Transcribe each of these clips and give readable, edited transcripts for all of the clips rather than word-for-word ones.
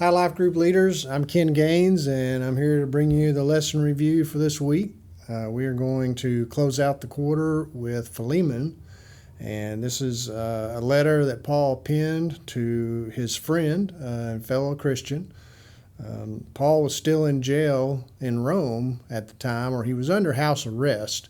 Hi, Life Group leaders. I'm Ken Gaines, and I'm here to bring you the lesson review for this week. We are going to close out the quarter with Philemon, and this is a letter that Paul penned to his friend and fellow Christian. Paul was still in jail in Rome at the time, or he was under house arrest.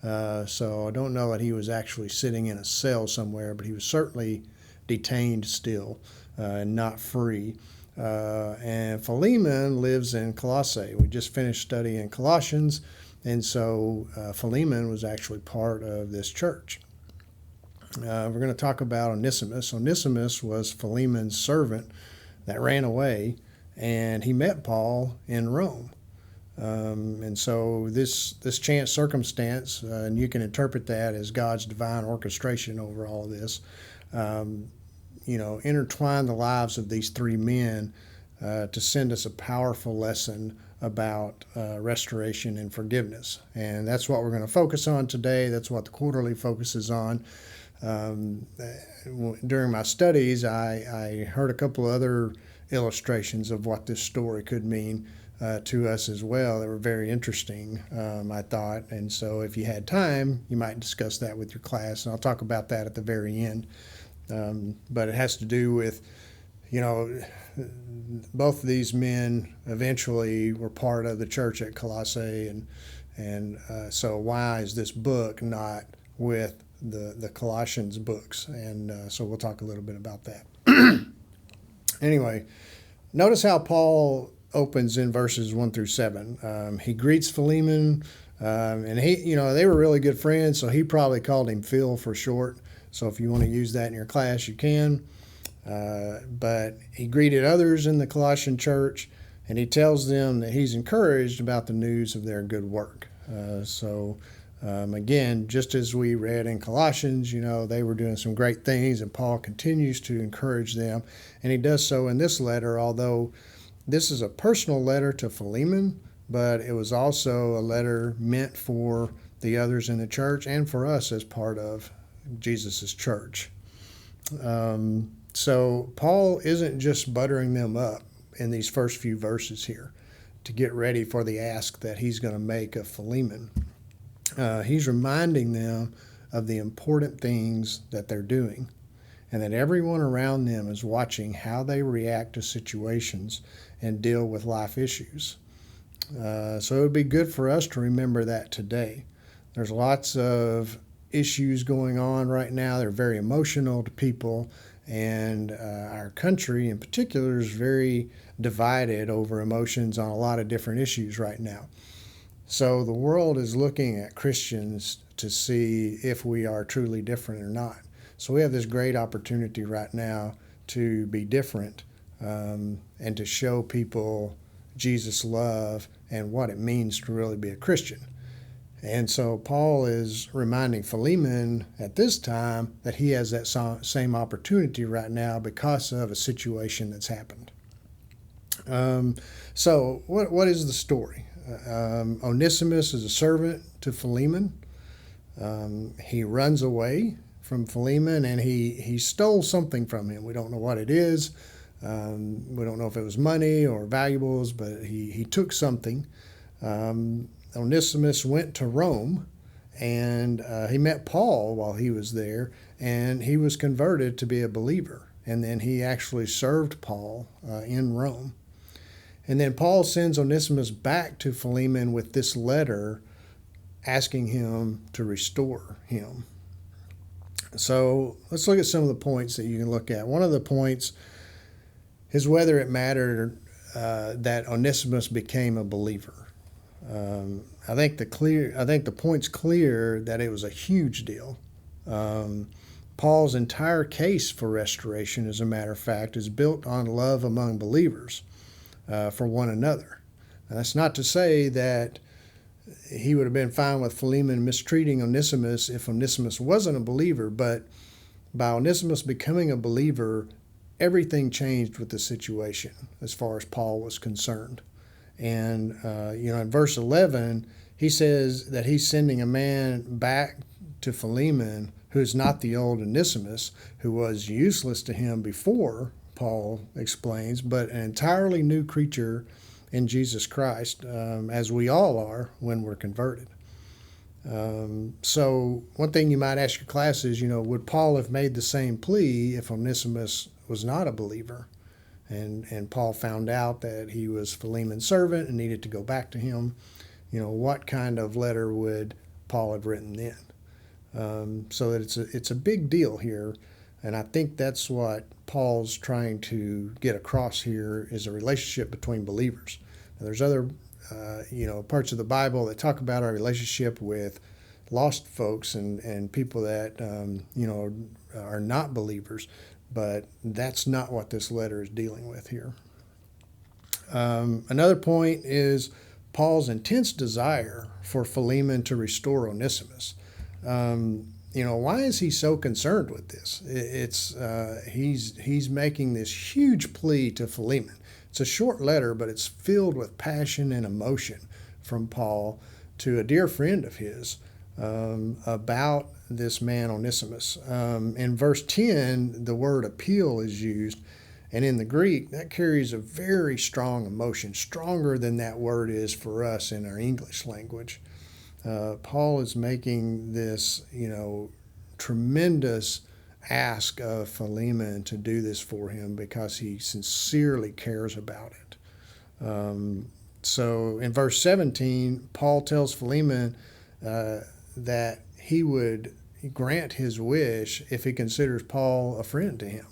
So I don't know that he was actually sitting in a cell somewhere, but he was certainly detained still and not free. And Philemon lives in Colossae. We just finished studying Colossians, and so Philemon was actually part of this church. We're going to talk about Onesimus. Onesimus was Philemon's servant that ran away, and he met Paul in Rome. And so this chance circumstance, and you can interpret that as God's divine orchestration over all of this, intertwine the lives of these three men to send us a powerful lesson about restoration and forgiveness. And that's what we're going to focus on today. That's what the quarterly focuses on. During my studies, I heard a couple other illustrations of what this story could mean to us as well that were very interesting, I thought. And so if you had time, you might discuss that with your class, and I'll talk about that at the very end. But it has to do with, both of these men eventually were part of the church at Colossae, and so why is this book not with the Colossians books? And so we'll talk a little bit about that. Anyway, notice how Paul opens in verses 1 through 7. He greets Philemon, and they were really good friends, so he probably called him Phil for short. So if you want to use that in your class, you can. But he greeted others in the Colossian church, and he tells them that he's encouraged about the news of their good work. Again, just as we read in Colossians, they were doing some great things, and Paul continues to encourage them. And he does so in this letter, although this is a personal letter to Philemon, but it was also a letter meant for the others in the church and for us as part of Jesus' church. So Paul isn't just buttering them up in these first few verses here to get ready for the ask that he's going to make of Philemon. He's reminding them of the important things that they're doing, and that everyone around them is watching how they react to situations and deal with life issues. So it would be good for us to remember that today. There's lots of issues going on right now. They're very emotional to people, and our country in particular is very divided over emotions on a lot of different issues right now. So the world is looking at Christians to see if we are truly different or not. So we have this great opportunity right now to be different and to show people Jesus' love and what it means to really be a Christian. And so Paul is reminding Philemon at this time that he has that same opportunity right now because of a situation that's happened. So what is the story? Onesimus is a servant to Philemon. He runs away from Philemon, and he stole something from him. We don't know what it is. We don't know if it was money or valuables, but he took something. Onesimus went to Rome, and he met Paul while he was there, and he was converted to be a believer. And then he actually served Paul in Rome. And then Paul sends Onesimus back to Philemon with this letter asking him to restore him. So let's look at some of the points that you can look at. One of the points is whether it mattered that Onesimus became a believer. I think the point's clear that it was a huge deal. Paul's entire case for restoration, as a matter of fact, is built on love among believers for one another. Now, that's not to say that he would have been fine with Philemon mistreating Onesimus if Onesimus wasn't a believer, but by Onesimus becoming a believer, everything changed with the situation as far as Paul was concerned. And, in verse 11, he says that he's sending a man back to Philemon who is not the old Onesimus, who was useless to him before Paul explains, but an entirely new creature in Jesus Christ, as we all are when we're converted. So one thing you might ask your class is, would Paul have made the same plea if Onesimus was not a believer? And Paul found out that he was Philemon's servant and needed to go back to him. What kind of letter would Paul have written then? So that it's a big deal here, and I think that's what Paul's trying to get across here is a relationship between believers. Now, there's other parts of the Bible that talk about our relationship with lost folks and people that are not believers, but that's not what this letter is dealing with here. Another point is Paul's intense desire for Philemon to restore Onesimus. Why is he so concerned with this? He's making this huge plea to Philemon. It's a short letter, but it's filled with passion and emotion from Paul to a dear friend of his about this man Onesimus. In verse 10, the word appeal is used, and in the Greek, that carries a very strong emotion, stronger than that word is for us in our English language. Paul is making this, tremendous ask of Philemon to do this for him because he sincerely cares about it. So in verse 17, Paul tells Philemon that he would grant his wish if he considers Paul a friend to him.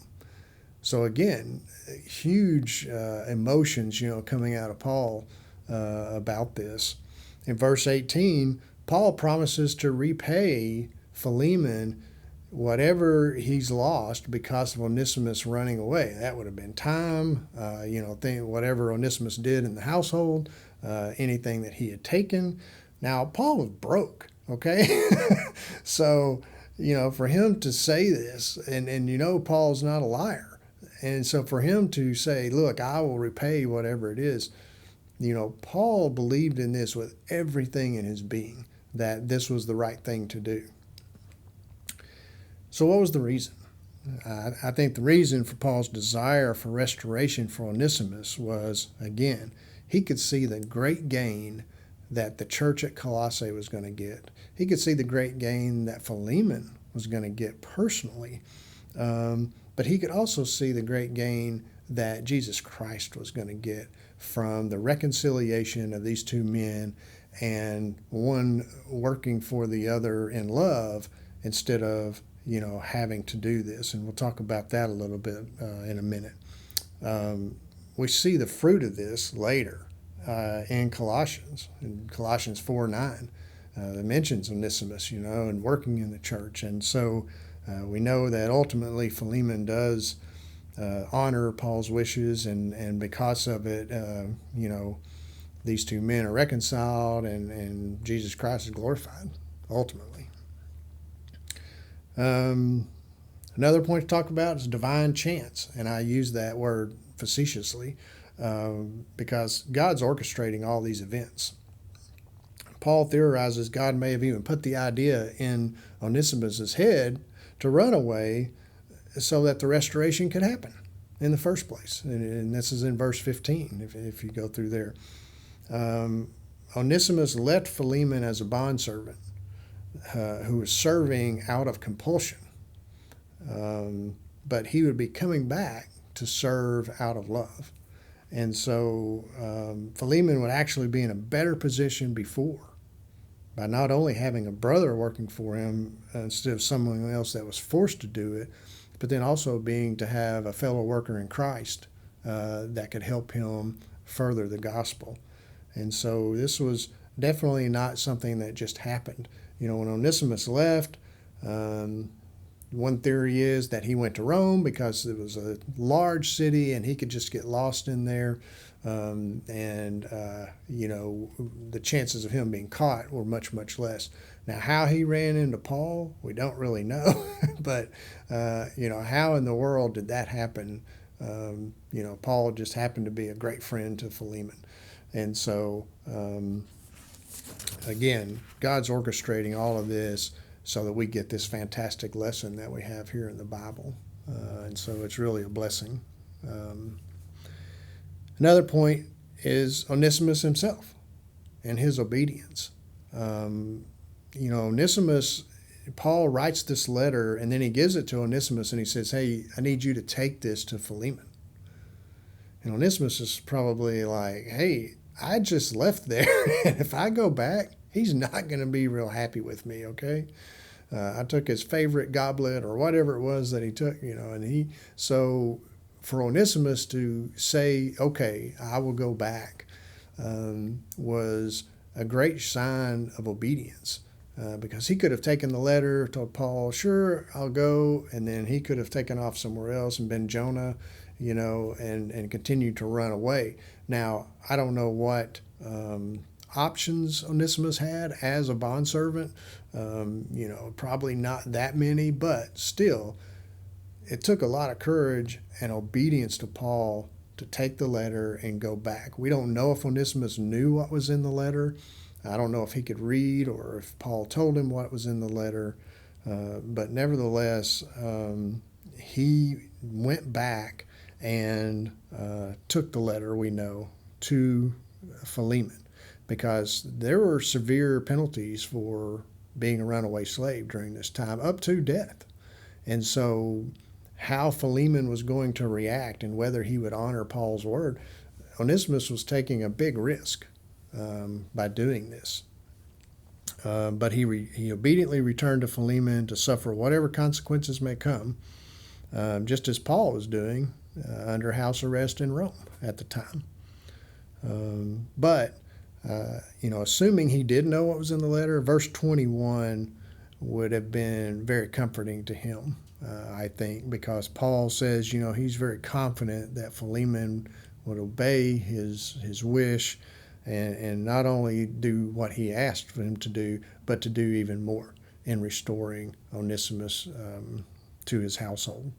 So again, huge emotions, coming out of Paul about this. In verse 18, Paul promises to repay Philemon whatever he's lost because of Onesimus running away. That would have been time, whatever Onesimus did in the household, anything that he had taken. Now, Paul was broke, okay? So, for him to say this, and Paul's not a liar. And so for him to say, look, I will repay whatever it is, Paul believed in this with everything in his being, that this was the right thing to do. So what was the reason? I think the reason for Paul's desire for restoration for Onesimus was, again, he could see the great gain that the church at Colossae was going to get. He could see the great gain that Philemon was going to get personally. But he could also see the great gain that Jesus Christ was going to get from the reconciliation of these two men and one working for the other in love instead of having to do this. And we'll talk about that a little bit in a minute. We see the fruit of this later in Colossians 4:9. That mentions Onesimus, and working in the church. And so we know that ultimately Philemon does honor Paul's wishes, and because of it, these two men are reconciled, and Jesus Christ is glorified, ultimately. Another point to talk about is divine chance, and I use that word facetiously because God's orchestrating all these events. Paul theorizes God may have even put the idea in Onesimus' head to run away so that the restoration could happen in the first place. And this is in verse 15, if you go through there. Onesimus left Philemon as a bondservant who was serving out of compulsion. But he would be coming back to serve out of love. And so Philemon would actually be in a better position before by not only having a brother working for him instead of someone else that was forced to do it, but then also being to have a fellow worker in Christ that could help him further the gospel. And so this was definitely not something that just happened. When Onesimus left, one theory is that he went to Rome because it was a large city and he could just get lost in there. The chances of him being caught were much, much less. Now, how he ran into Paul, we don't really know. But, how in the world did that happen? Paul just happened to be a great friend to Philemon. And so, again, God's orchestrating all of this so that we get this fantastic lesson that we have here in the Bible. And so it's really a blessing. Um, Another point is Onesimus himself and his obedience. Um, Onesimus, Paul writes this letter and then he gives it to Onesimus and he says, "Hey, I need you to take this to Philemon." And Onesimus is probably like, "Hey, I just left there. And if I go back, he's not going to be real happy with me, okay? I took his favorite goblet or whatever it was that he took, so for Onesimus to say, okay, I will go back, was a great sign of obedience. Because he could have taken the letter, told Paul, sure, I'll go, and then he could have taken off somewhere else and been Jonah, and continued to run away. Now, I don't know what options Onesimus had as a bondservant. Probably not that many, but still, it took a lot of courage and obedience to Paul to take the letter and go back. We don't know if Onesimus knew what was in the letter. I don't know if he could read or if Paul told him what was in the letter. But nevertheless, he went back and took the letter, we know, to Philemon, because there were severe penalties for being a runaway slave during this time, up to death. And so how Philemon was going to react and whether he would honor Paul's word, Onesimus was taking a big risk by doing this. But he obediently returned to Philemon to suffer whatever consequences may come, just as Paul was doing under house arrest in Rome at the time. But assuming he did know what was in the letter, verse 21 would have been very comforting to him, I think, because Paul says, he's very confident that Philemon would obey his wish and not only do what he asked for him to do, but to do even more in restoring Onesimus to his household.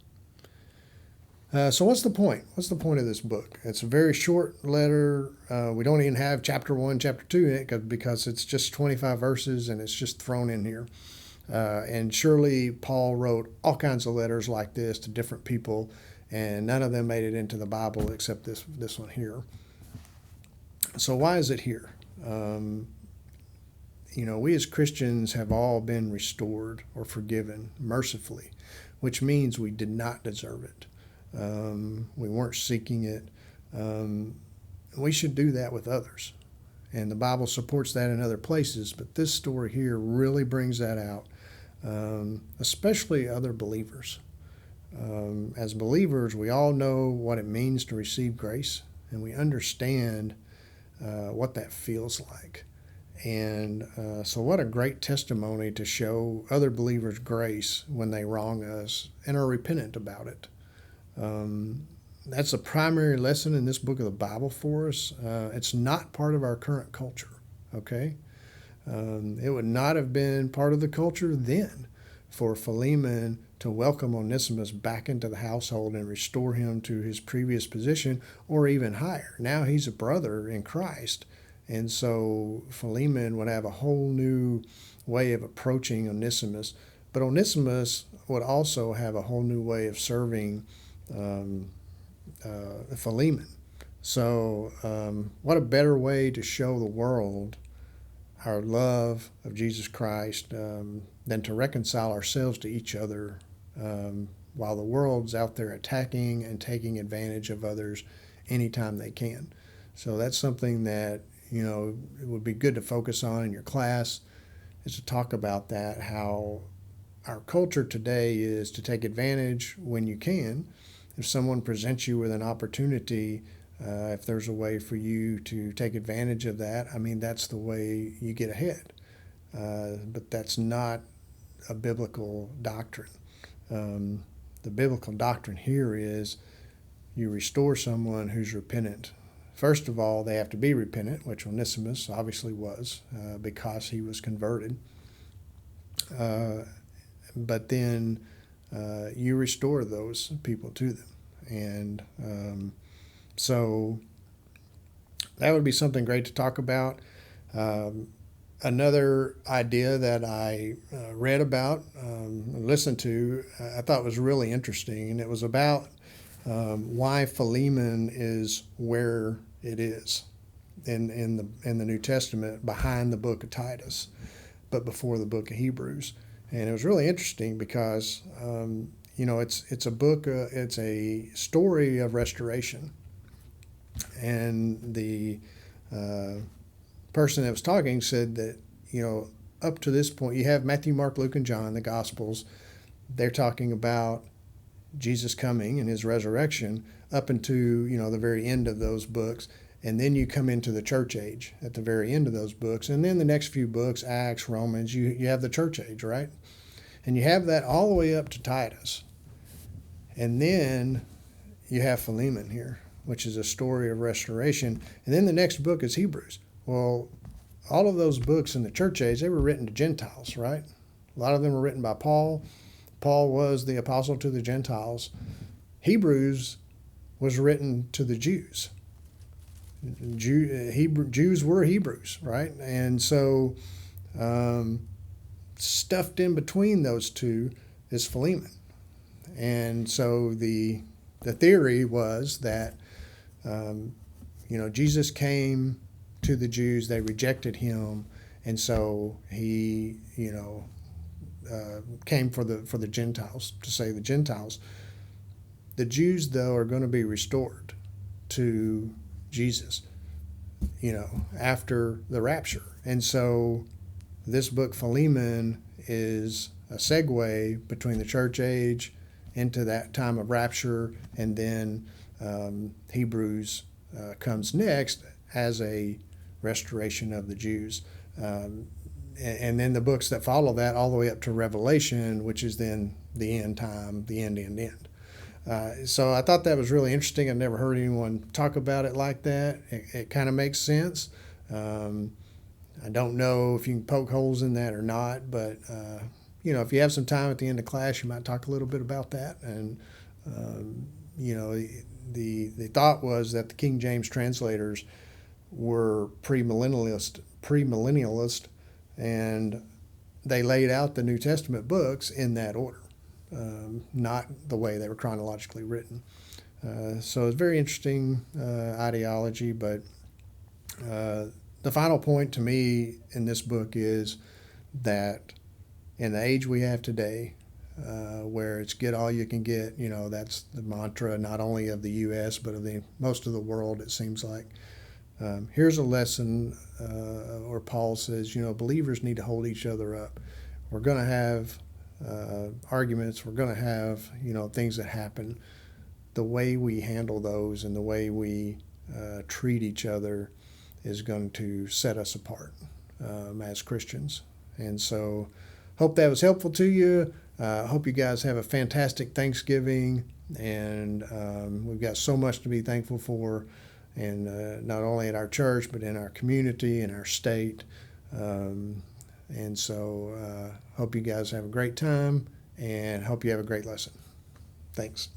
So what's the point? What's the point of this book? It's a very short letter. We don't even have chapter 1, chapter 2 in it because it's just 25 verses and it's just thrown in here. And surely Paul wrote all kinds of letters like this to different people, and none of them made it into the Bible except this one here. So why is it here? We as Christians have all been restored or forgiven mercifully, which means we did not deserve it. We weren't seeking it. We should do that with others. And the Bible supports that in other places, but this story here really brings that out, especially other believers. As believers, we all know what it means to receive grace, and we understand what that feels like. And so what a great testimony to show other believers grace when they wrong us and are repentant about it. That's a primary lesson in this book of the Bible for us. It's not part of our current culture, okay? It would not have been part of the culture then for Philemon to welcome Onesimus back into the household and restore him to his previous position, or even higher. Now he's a brother in Christ, and so Philemon would have a whole new way of approaching Onesimus, but Onesimus would also have a whole new way of serving Philemon. So what a better way to show the world our love of Jesus Christ than to reconcile ourselves to each other while the world's out there attacking and taking advantage of others anytime they can. So that's something that, it would be good to focus on in your class, is to talk about that, how our culture today is to take advantage when you can. If someone presents you with an opportunity, if there's a way for you to take advantage of that, that's the way you get ahead. But that's not a biblical doctrine. The biblical doctrine here is you restore someone who's repentant. First of all, they have to be repentant, which Onesimus obviously was because he was converted. But then you restore those people to them. And so that would be something great to talk about. Another idea that I read about, listened to, I thought was really interesting, and it was about why Philemon is where it is in the New Testament, behind the book of Titus, but before the book of Hebrews. And it was really interesting because it's a book, it's a story of restoration, and the person that was talking said that up to this point you have Matthew, Mark, Luke, and John, the Gospels. They're talking about Jesus coming and his resurrection up into the very end of those books, and then you come into the church age at the very end of those books, and then the next few books, Acts, Romans, you have the church age, right? And you have that all the way up to Titus, and then you have Philemon here, which is a story of restoration, and then the next book is Hebrews. Well, all of those books in the church age, they were written to Gentiles, right? A lot of them were written by Paul. Paul was the apostle to the Gentiles. Hebrews was written to the Jews. Jews were Hebrews, right? And so stuffed in between those two is Philemon. And so the theory was that Jesus came to the Jews, they rejected him, and so he came for the Gentiles, to save the Gentiles. The Jews, though, are going to be restored to Jesus, after the rapture. And so this book, Philemon, is a segue between the church age into that time of rapture, and then Hebrews comes next as a restoration of the Jews. And then the books that follow that all the way up to Revelation, which is then the end time, the end. So I thought that was really interesting. I've never heard anyone talk about it like that. It kind of makes sense. I don't know if you can poke holes in that or not, but if you have some time at the end of class, you might talk a little bit about that. And the thought was that the King James translators were premillennialist, and they laid out the New Testament books in that order, not the way they were chronologically written. So it's very interesting ideology, but the final point to me in this book is that in the age we have today, where it's get all you can get, that's the mantra not only of the U.S. but of most of the world, it seems like. Here's a lesson where Paul says, believers need to hold each other up. We're going to have arguments. We're going to have, things that happen. The way we handle those and the way we treat each other is going to set us apart as Christians. And so hope that was helpful to you. Hope you guys have a fantastic Thanksgiving. And we've got so much to be thankful for. And not only at our church, but in our community, in our state. And so hope you guys have a great time, and hope you have a great lesson. Thanks.